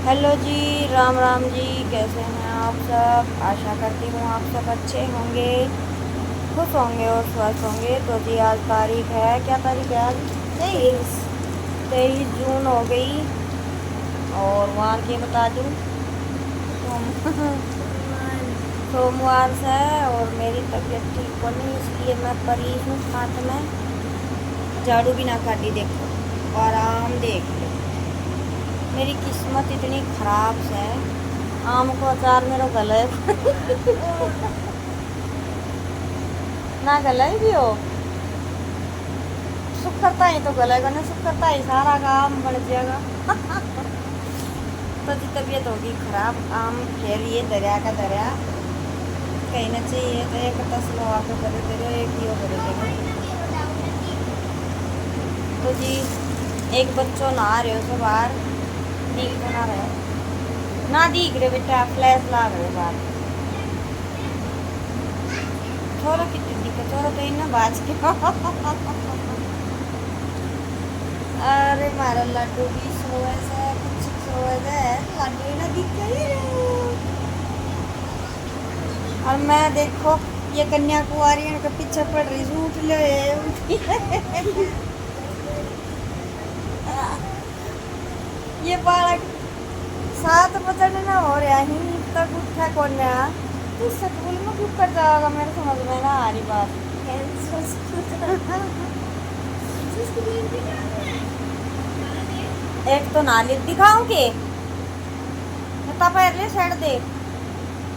Hello जी, राम राम जी। कैसे हैं आप सब? आशा करती हूँ आप सब अच्छे होंगे, खुश होंगे और स्वस्थ होंगे। तो जी आज तारीख है, क्या तारीख है आज? 23 जून हो गई। और वहाँ के बता दूँ सोमवार से है और मेरी तबीयत ठीक को नहीं, इसलिए मैं परी हूँ। हाथ में झाड़ू भी ना काटी, देखो आराम देख लो। मेरी किस्मत इतनी खराब से है, आम को अचार मेरा गले ना गले भी हो। सुख करता ही तो गलेगा ना, सुख करता ही सारा काम बढ़ जाएगा तो जी तबीयत होगी खराब। आम खेल ये दरिया का दरिया कहीं ना चाहिए तो एक तस्लो आके करे तेरे एक ही करे तेरे। तो जी एक बच्चों नहा रहे हो सब बाहर, दिख तो ना रहे, ना दिख रहे बेटा, फ्लैश लाग रहे बाहर। छोरो कितनी दिक्कत, छोरो तो इन्हें बाज के अरे मारा लड्डू भी सोए से कुछ सोए से लड्डू ना दिख गई। और मैं देखो ये कन्याकुमारी के पीछे पड़ रही हूँ, उठ ले ये बालक 7 बजे ना हो रहा ही तक उठा कौन रहा। तो स्कूल में क्यों कर जाएगा, मेरे समझ में ना आ रही बात एक तो नाली दिखाऊंगी तो पहले सेट दे।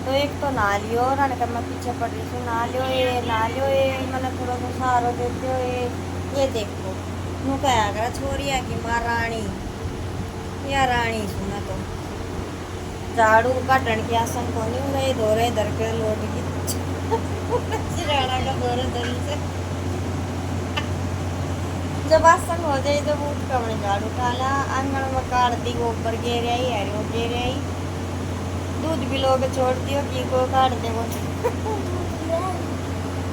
तो एक तो ना लियो रानी का, मैं पीछे पड़ रही थी, ना लियो ये ना लियो ये, मैंने थोड़ा सा सहारा देते हो ये देखो नू क्या करा छोरिया की माँ रानी या रानी सुना तो झाड़ू काटन की आसन को नहीं गई धोरे धर के लोट की राणा का धोरे धरी से जब आसन हो जाए जब उठ कर मैंने झाड़ू डाला, आंगन में काट दी, गोबर गिर आई हरियो गिर आई, दूध भी लोग छोड़ दियो घी को काट दे वो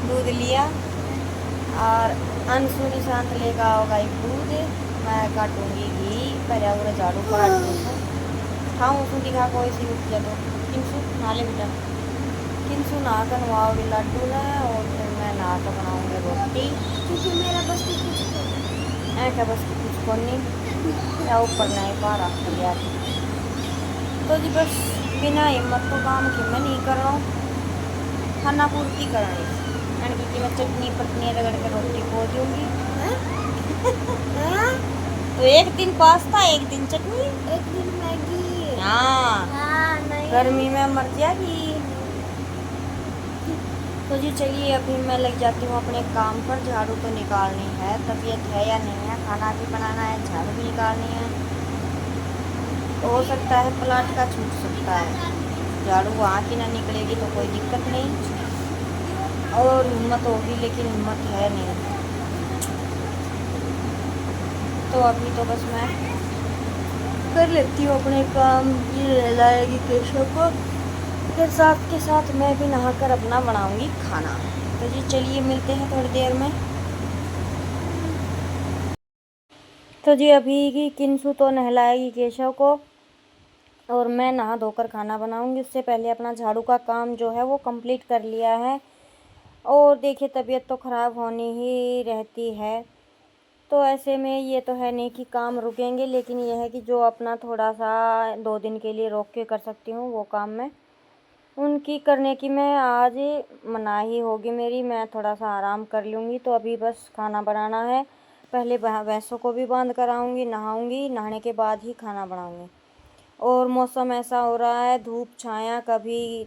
दूध लिया और अनसु निशांत लेकर आओगा एक दूध, मैं काटूंगी घी पहले पूरा झाड़ू काट दूँ खाऊँ उसमें दिखा कोई सी उठ जाए तो किंसु नाले बेटा किंसु नहा कर नवाओगे लड्डू ने और फिर मैं नहा कर बनाऊँगी रोटी, क्योंकि मेरा बस कुछ ऐसा बस कुछ को नहीं या ऊपर नहीं पा रहा लिया। तो जी बस बिना हिम्मत तो काम की मैं नहीं कर रहा हूँ, खाना पूर्ति कर रही कि मैं चटनी पटनी रगड़ के रोटी खो दूँगी तो एक दिन पास्ता एक दिन चटनी एक दिन मैगी। हाँ गर्मी में मर जाएगी। तो जी चलिए अभी मैं लग जाती हूँ अपने काम पर, झाड़ू तो निकालनी है, तबीयत है या नहीं है, खाना भी बनाना है, झाड़ू भी निकालनी है। तो हो सकता है प्लाट का छूट सकता है, झाड़ू वहाँ की ना निकलेगी तो कोई दिक्कत नहीं, और हिम्मत होगी लेकिन हिम्मत है नहीं। तो अभी तो बस मैं कर लेती हूँ अपने काम, ये लाएगी केशव को, फिर साथ के साथ मैं भी नहाकर अपना बनाऊंगी खाना। तो जी चलिए मिलते हैं थोड़ी देर में। तो जी अभी की किंसु तो नहलाएगी केशव को और मैं नहा धोकर खाना बनाऊंगी, उससे पहले अपना झाड़ू का काम जो है वो कंप्लीट कर लिया है। और देखिए तबीयत तो ख़राब होनी ही रहती है, तो ऐसे में ये तो है नहीं कि काम रुकेंगे, लेकिन ये है कि जो अपना थोड़ा सा 2 दिन के लिए रोक के कर सकती हूँ वो काम मैं उनकी करने की मैं आज मनाही होगी मेरी, मैं थोड़ा सा आराम कर लूँगी। तो अभी बस खाना बनाना है, पहले भैंसों को भी बांध कर आऊँगी, नहाऊँगी, नहाने के बाद ही खाना बनाऊँगी। और मौसम ऐसा हो रहा है धूप छाया, कभी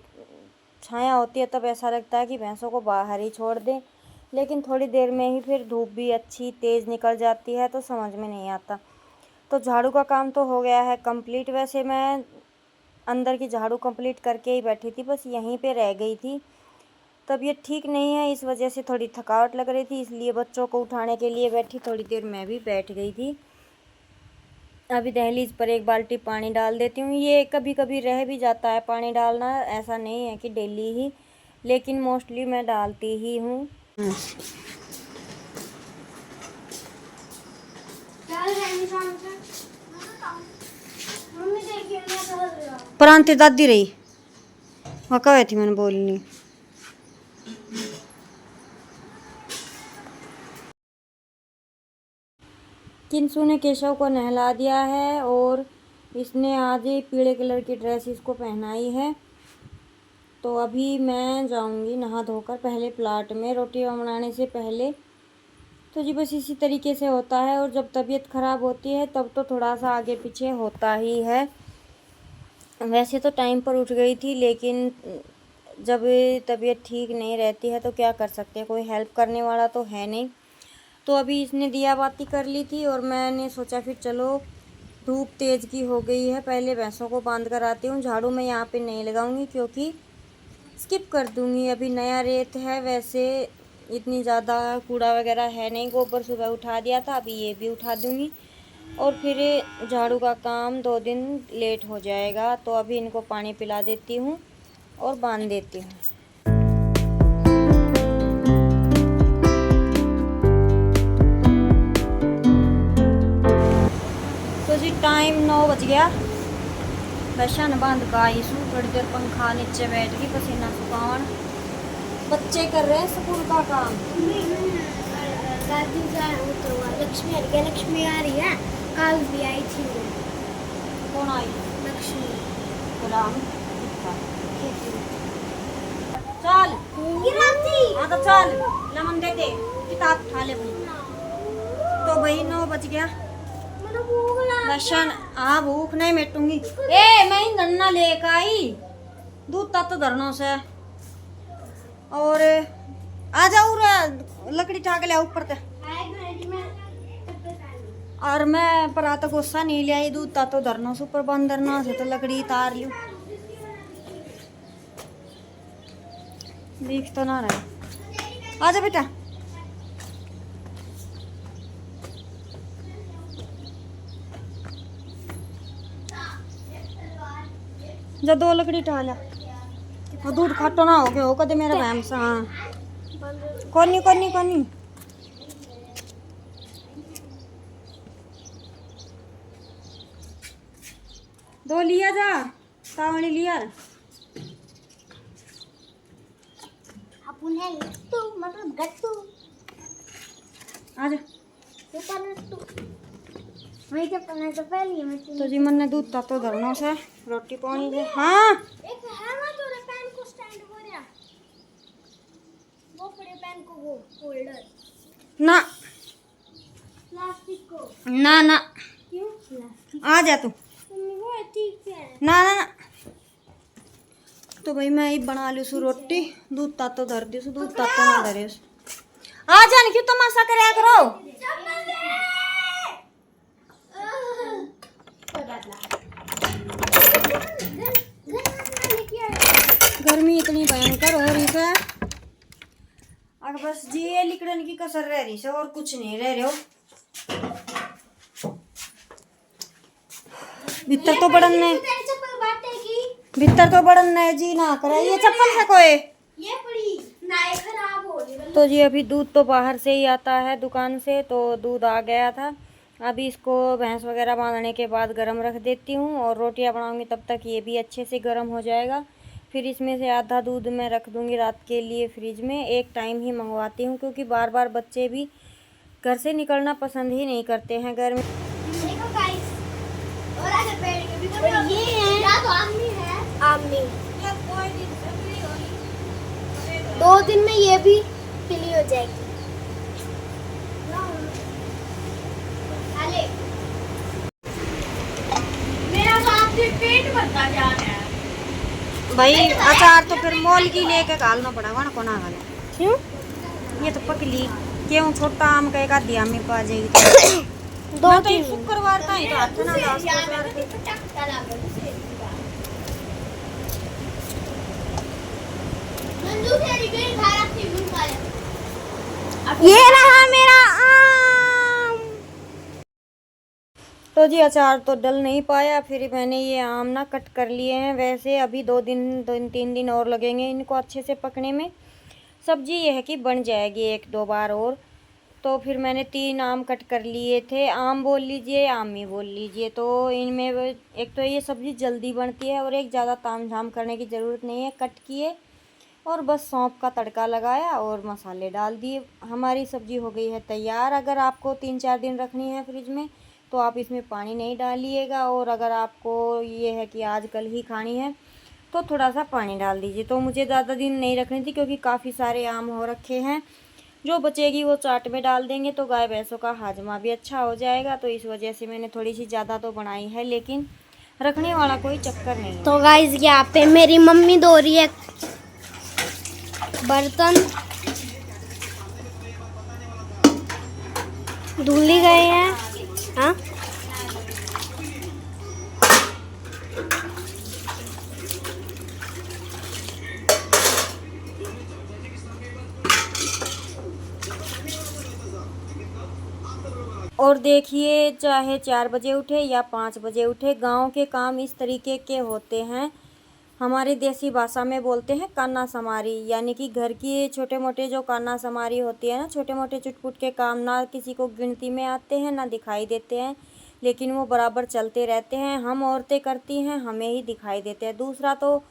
छाया होती है तब ऐसा लगता है कि भैंसों को बाहर ही छोड़ दें, लेकिन थोड़ी देर में ही फिर धूप भी अच्छी तेज़ निकल जाती है तो समझ में नहीं आता। तो झाड़ू का काम तो हो गया है कंप्लीट, वैसे मैं अंदर की झाड़ू कंप्लीट करके ही बैठी थी, बस यहीं पे रह गई थी। तबीयत ठीक नहीं है इस वजह से थोड़ी थकावट लग रही थी, इसलिए बच्चों को उठाने के लिए बैठी, थोड़ी देर मैं भी बैठ गई थी। अभी दहलीज पर एक बाल्टी पानी डाल देती हूँ, ये कभी कभी रह भी जाता है पानी डालना, ऐसा नहीं है कि डेली ही, लेकिन मोस्टली मैं डालती ही हूँ। प्रांति दादी रही वहाँ कहे थी मैंने बोलनी। किंसू ने केशव को नहला दिया है और इसने आज पीले कलर की ड्रेस इसको पहनाई है। तो अभी मैं जाऊंगी नहा धोकर पहले प्लाट में रोटी बनाने से पहले। तो जी बस इसी तरीके से होता है और जब तबीयत ख़राब होती है तब तो थोड़ा सा आगे पीछे होता ही है। वैसे तो टाइम पर उठ गई थी, लेकिन जब तबीयत ठीक नहीं रहती है तो क्या कर सकते हैं, कोई हेल्प करने वाला तो है नहीं। तो अभी इसने दिया बाती कर ली थी और मैंने सोचा फिर चलो धूप तेज़ की हो गई है, पहले भैंसों को बांध कर आती हूँ। झाड़ू मैं यहाँ पे नहीं लगाऊंगी क्योंकि स्किप कर दूंगी, अभी नया रेत है। वैसे इतनी ज़्यादा कूड़ा वगैरह है नहीं, गोबर सुबह उठा दिया था, अभी ये भी उठा दूंगी और फिर झाड़ू का काम 2 दिन लेट हो जाएगा। तो अभी इनको पानी पिला देती हूँ और बांध देती हूँ। तो जी टाइम 9 बज गया, बशन बांध का आई सू थोड़ी देर पंखा नीचे बैठ गई पसीना सुखावन। बच्चे कर रहे हैं स्कूल का काम। लक्ष्मी आ रही है, लक्ष्मी आ रही है, कल भी आई थी। कौन आई? लक्ष्मी। राम चल हाँ तो चल लेमन दे दे, किताब उठा ले अपनी। तो भाई 9 बज गया, बशन हाँ भूख नहीं मिटूंगी। ए मैं ही गन्ना लेकर आई, दूध ता तो धरनों से। और आ जाओ लकड़ी ठाक ले ऊपर ते। और मैं पर आता गुस्सा नहीं ले आई, दूध ता तो धरनों से ऊपर बंद धरना से तो लकड़ी तार लियो। दिख तो ना रहे, आ जा बेटा। जब 2 लकड़ी टाला वो दूध खाटो ना हो गया हो कदे मेरा वहम सा। कोनी 2 लिया जा तावणी लिया अपन है लट्टू मतलब गट्टू। आजा। सुपर लट्टू मैं क्या पहले तो पहले मैं तो जी मन ने दूध ता तो धरना से रोटी पानी दे। हाँ एक है ना जो पेन को स्टैंड हो रहा, वो पड़े पेन को वो होल्डर ना प्लास्टिक को ना क्यों प्लास्टिक आ जा तू। वो ठीक है ना। तो भाई मैं ही बना ली सु रोटी, दूध ता तो धर दी सु, दूध ता तो ना धरे आ जान क्यों तमाशा करे करो। गर्मी इतनी भयंकर हो रही है, अब बस जी ये लिकड़न की कसर रह रही है और कुछ नहीं रह रहे हो। भीतर तो बड़न ने भीतर तो बड़न ने जी ना करा ये चप्पल से कोई ये पड़ी नाई खराब हो रही। तो जी अभी दूध तो बाहर से ही आता है दुकान से, तो दूध आ गया था। अभी इसको भैंस वगैरह बांधने के बाद गरम रख देती हूँ और रोटियां बनाऊंगी, तब तक ये भी अच्छे से गरम हो जाएगा। फिर इसमें से आधा दूध मैं रख दूंगी रात के लिए फ्रिज में। एक टाइम ही मंगवाती हूँ क्योंकि बार बार बच्चे भी घर से निकलना पसंद ही नहीं करते हैं गर्मी। देखो गाइस, और आगे पेड़ के भी तो ये है या तो आमनी है, आमनी 2 दिन में ये भी पीली हो जाएगी। मेरा तो आपसे पेट भरता जा रहा है भाई। अचार तो फिर मोल की लेके घालना पड़ेगा ना, कोना घाले क्यों? ये तो पकली क्यों, छोटा आम का एक आधी आम को आ जाएगी। तो तो शुक्रवार का ही तो हाथ ना लास्ट ये रहा मेरा आम। तो जी अचार तो डल नहीं पाया, फिर मैंने ये आम ना कट कर लिए हैं। वैसे अभी 3 दिन और लगेंगे इनको अच्छे से पकने में। सब्जी ये है कि बन जाएगी 1-2 बार और। तो फिर मैंने 3 आम कट कर लिए थे, आम बोल लीजिए, आमी बोल लीजिए। तो इनमें एक तो ये सब्ज़ी जल्दी बनती है और एक ज़्यादा तामझाम करने की ज़रूरत नहीं है। कट किए और बस सौंफ का तड़का लगाया और मसाले डाल दिए, हमारी सब्ज़ी हो गई है तैयार। अगर आपको 3-4 दिन रखनी है फ्रिज में तो आप इसमें पानी नहीं डालिएगा, और अगर आपको ये है कि आज कल ही खानी है तो थोड़ा सा पानी डाल दीजिए। तो मुझे ज़्यादा दिन नहीं रखनी थी क्योंकि काफ़ी सारे आम हो रखे हैं, जो बचेगी वो चाट में डाल देंगे तो गाय भैंसों का हाजमा भी अच्छा हो जाएगा। तो इस वजह से मैंने थोड़ी सी ज़्यादा तो बनाई है, लेकिन रखने वाला कोई चक्कर नहीं है। तो गाइस यहाँ पे मेरी मम्मी धो रही है बर्तन, धुल ही गए हैं। हाँ और देखिए, चाहे 4 बजे उठे या 5 बजे उठे, गांव के काम इस तरीके के होते हैं। हमारी देसी भाषा में बोलते हैं काना समारी, यानी कि घर की छोटे मोटे जो काना समारी होती है ना, छोटे मोटे चुटपुट के काम, ना किसी को गिनती में आते हैं ना दिखाई देते हैं, लेकिन वो बराबर चलते रहते हैं। हम औरतें करती हैं, हमें ही दिखाई देते हैं। दूसरा तो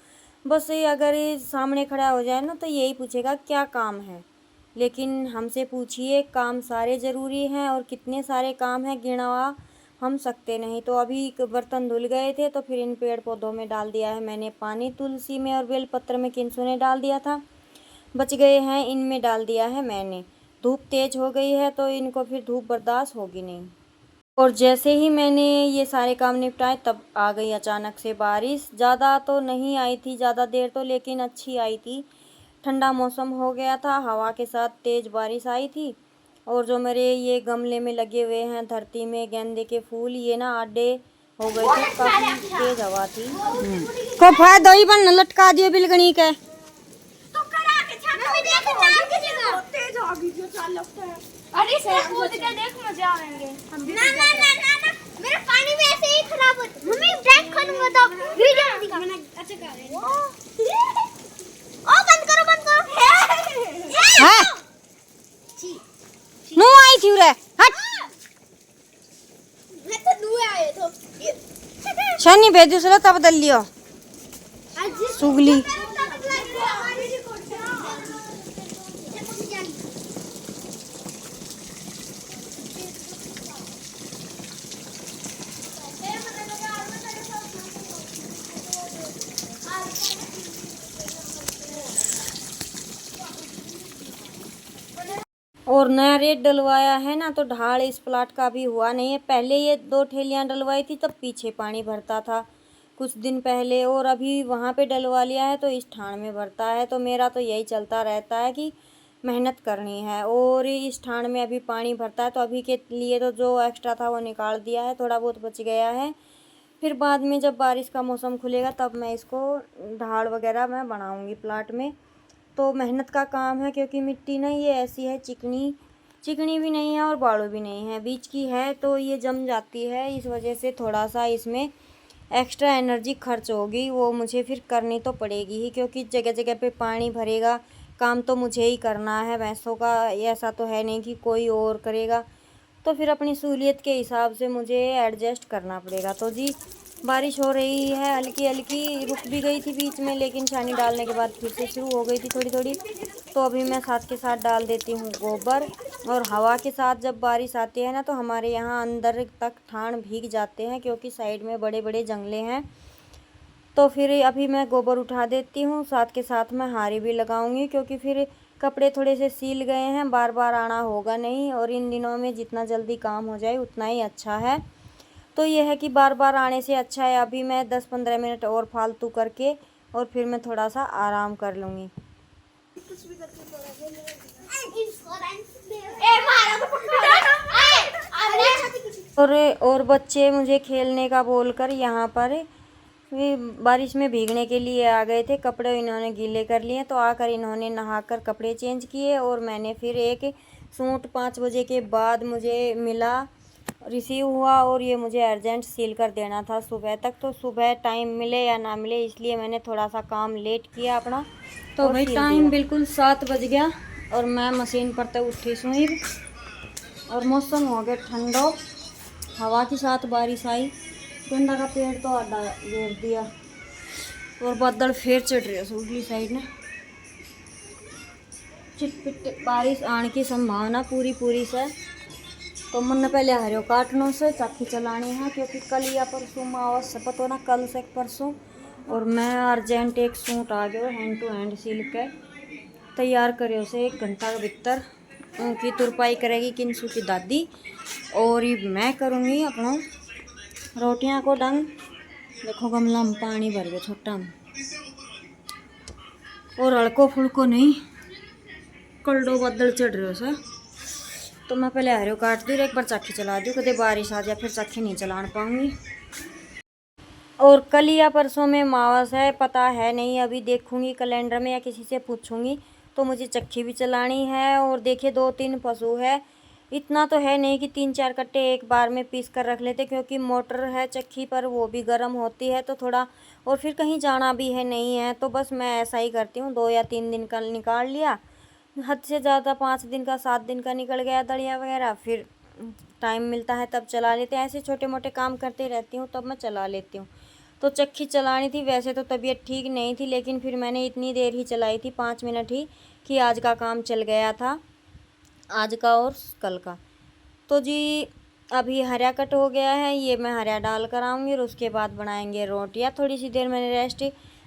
बस ये अगर ये सामने खड़ा हो जाए ना तो यही पूछेगा क्या काम है, लेकिन हमसे पूछिए काम सारे ज़रूरी हैं, और कितने सारे काम हैं गिनवा हम सकते नहीं। तो अभी बर्तन धुल गए थे तो फिर इन पेड़ पौधों में डाल दिया है मैंने पानी, तुलसी में और बेलपत्र में किंसू ने डाल दिया था, बच गए हैं इनमें डाल दिया है मैंने। धूप तेज हो गई है तो इनको फिर धूप बर्दाश्त होगी नहीं। और जैसे ही मैंने ये सारे काम निपटाए तब आ गई अचानक से बारिश। ज़्यादा तो नहीं आई थी, ज़्यादा देर तो, लेकिन अच्छी आई थी। ठंडा मौसम हो गया था, हवा के साथ तेज़ बारिश आई थी। और जो मेरे ये गमले में लगे हुए हैं धरती में गेंदे के फूल, ये ना आडे हो गए थे, काफ़ी तेज़ हवा थी। को फायदा ही बन लटका दिए बिलगनी के। तो करा के छाता में देख नाम की जगह तेज आ गई जो चाल लगता है। अरे सर कूद के देख मजा आएंगे। ना ना ना ना ना मेरा पानी में ऐसे ही खराब होता। मम्मी ब्रेक करूंगा तो वीडियो में दिखा। मैंने अच्छा कर रहे हैं। ओ बंद करो बंद करो। हां नो आई थी रे, हट। मैं तो नुए आए तो शनि भेजू सला तब बदल लियो सुगली। और नया रेत डलवाया है ना, तो ढाल इस प्लाट का भी हुआ नहीं है। पहले ये 2 ठेलियाँ डलवाई थी तब पीछे पानी भरता था कुछ दिन पहले, और अभी वहाँ पे डलवा लिया है तो इस ठाण में भरता है। तो मेरा तो यही चलता रहता है कि मेहनत करनी है, और इस ठाण में अभी पानी भरता है। तो अभी के लिए तो जो एक्स्ट्रा था वो निकाल दिया है, थोड़ा बहुत बच गया है। फिर बाद में जब बारिश का मौसम खुलेगा तब मैं इसको ढाल वगैरह मैं बनाऊँगी प्लाट में। तो मेहनत का काम है, क्योंकि मिट्टी ना ये ऐसी है, चिकनी चिकनी भी नहीं है और बालू भी नहीं है, बीच की है, तो ये जम जाती है। इस वजह से थोड़ा सा इसमें एक्स्ट्रा एनर्जी खर्च होगी, वो मुझे फिर करनी तो पड़ेगी ही, क्योंकि जगह जगह पे पानी भरेगा, काम तो मुझे ही करना है भैंसों का, ऐसा तो है नहीं कि कोई और करेगा। तो फिर अपनी सहूलियत के हिसाब से मुझे एडजस्ट करना पड़ेगा। तो जी बारिश हो रही है हल्की हल्की, रुक भी गई थी बीच में, लेकिन छानी डालने के बाद फिर से शुरू हो गई थी थोड़ी थोड़ी। तो अभी मैं साथ के साथ डाल देती हूँ गोबर। और हवा के साथ जब बारिश आती है ना तो हमारे यहाँ अंदर तक ठाण भीग जाते हैं, क्योंकि साइड में बड़े बड़े जंगले हैं। तो फिर अभी मैं गोबर उठा देती हूँ, साथ के साथ मैं हारी भी लगाऊंगी, क्योंकि फिर कपड़े थोड़े से सील गए हैं, बार बार आना होगा नहीं, और इन दिनों में जितना जल्दी काम हो जाए उतना ही अच्छा है। तो ये है कि बार बार आने से अच्छा है अभी मैं 10-15 मिनट और फालतू करके, और फिर मैं थोड़ा सा आराम कर लूँगी। और बच्चे मुझे खेलने का बोलकर यहाँ पर वे बारिश में भीगने के लिए आ गए थे, कपड़े इन्होंने गीले कर लिए। तो आकर इन्होंने नहाकर कपड़े चेंज किए, और मैंने फिर एक सूट 5 बजे के बाद मुझे मिला, रिसीव हुआ, और ये मुझे अर्जेंट सील कर देना था सुबह तक। तो सुबह टाइम मिले या ना मिले, इसलिए मैंने थोड़ा सा काम लेट किया अपना। तो भाई टाइम बिल्कुल 7 बज गया और मैं मशीन पर तो उठी सुई, और मौसम हो गया ठंडो, हवा के साथ बारिश आई, गेंदा का पेड़ तो आधा गिर दिया और बादल फिर चढ़ रहे हैं उगली साइड ने। चिटपिट बारिश आने की संभावना पूरी से। तो मन पहले हरियो काटनों से चाकी चलानी है, क्योंकि कल या परसों मावस से पता ना, कल से परसों। और मैं अर्जेंट एक सूट आ गयो हैंड टू हैंड सिल के तैयार करियो से 1 घंटा के भीतर। उनकी तुरपाई करेगी किंसू की दादी, और ये मैं करूँगी अपनों रोटियां को डंग। देखो गमला में पानी भर गया छोटा में, और हल्को फुल्को नहीं, कलडो बादल चढ़ रहे हो से। तो मैं पहले हरियो काट दूँ, एक बार चाकी चला दूँ, कदे बारिश आ जाए फिर चाकी नहीं चला पाऊँगी। और कल या परसों में मावस है, पता है नहीं, अभी देखूँगी कैलेंडर में या किसी से पूछूँगी। तो मुझे चक्की भी चलानी है, और देखिए 2-3 पशु है, इतना तो है नहीं कि 3-4 कट्टे एक बार में पीस कर रख लेते, क्योंकि मोटर है चक्की पर, वो भी गर्म होती है तो थोड़ा, और फिर कहीं जाना भी है नहीं है, तो बस मैं ऐसा ही करती हूँ। 2 या 3 दिन का निकाल लिया, हद से ज़्यादा 5 दिन का 7 दिन का निकल गया दलिया वगैरह, फिर टाइम मिलता है तब चला लेते हैं। ऐसे छोटे मोटे काम करते रहती हूँ तब मैं चला लेती हूँ। तो चक्की चलानी थी, वैसे तो तबीयत ठीक नहीं थी, लेकिन फिर मैंने इतनी देर ही चलाई थी, 5 मिनट ही, कि आज का काम चल गया था, आज का और कल का। तो जी अभी हरा कट हो गया है, ये मैं हरा डाल कर आऊँगी, और उसके बाद बनाएंगे रोटियाँ। थोड़ी सी देर मैंने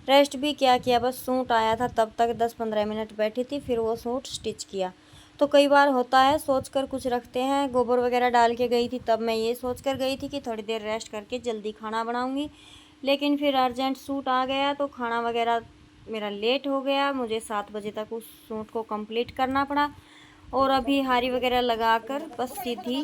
रेस्ट भी क्या किया, बस सूट आया था तब तक 10-15 मिनट बैठी थी, फिर वो सूट स्टिच किया। तो कई बार होता है सोच कर कुछ रखते हैं, गोबर वगैरह डाल के गई थी, तब मैं ये सोच कर गई थी कि थोड़ी देर रेस्ट करके जल्दी खाना बनाऊँगी, लेकिन फिर अर्जेंट सूट आ गया तो खाना वगैरह मेरा लेट हो गया, मुझे 7 बजे तक उस सूट को कंप्लीट करना पड़ा। और अभी हारी वगैरह लगाकर बस सीधी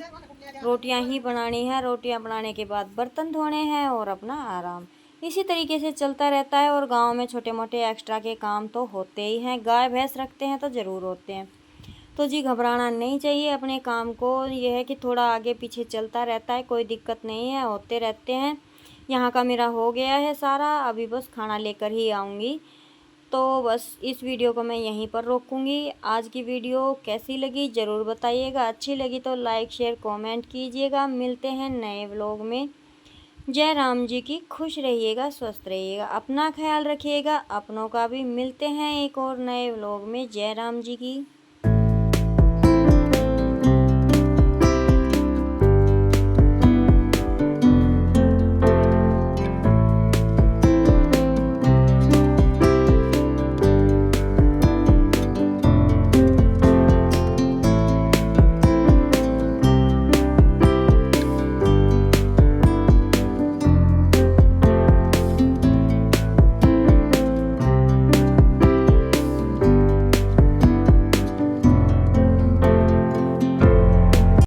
रोटियां ही बनानी है, रोटियां बनाने के बाद बर्तन धोने हैं और अपना आराम। इसी तरीके से चलता रहता है। और गांव में छोटे मोटे एक्स्ट्रा के काम तो होते ही हैं, गाय भैंस रखते हैं तो ज़रूर होते हैं। तो जी घबराना नहीं चाहिए अपने काम को, यह है कि थोड़ा आगे पीछे चलता रहता है, कोई दिक्कत नहीं है, होते रहते हैं। यहाँ का मेरा हो गया है सारा, अभी बस खाना लेकर ही आऊँगी। तो बस इस वीडियो को मैं यहीं पर रोकूंगी। आज की वीडियो कैसी लगी ज़रूर बताइएगा, अच्छी लगी तो लाइक शेयर कमेंट कीजिएगा। मिलते हैं नए व्लॉग में। जय राम जी की। खुश रहिएगा, स्वस्थ रहिएगा, अपना ख्याल रखिएगा, अपनों का भी। मिलते हैं एक और नए व्लॉग में। जय राम जी की।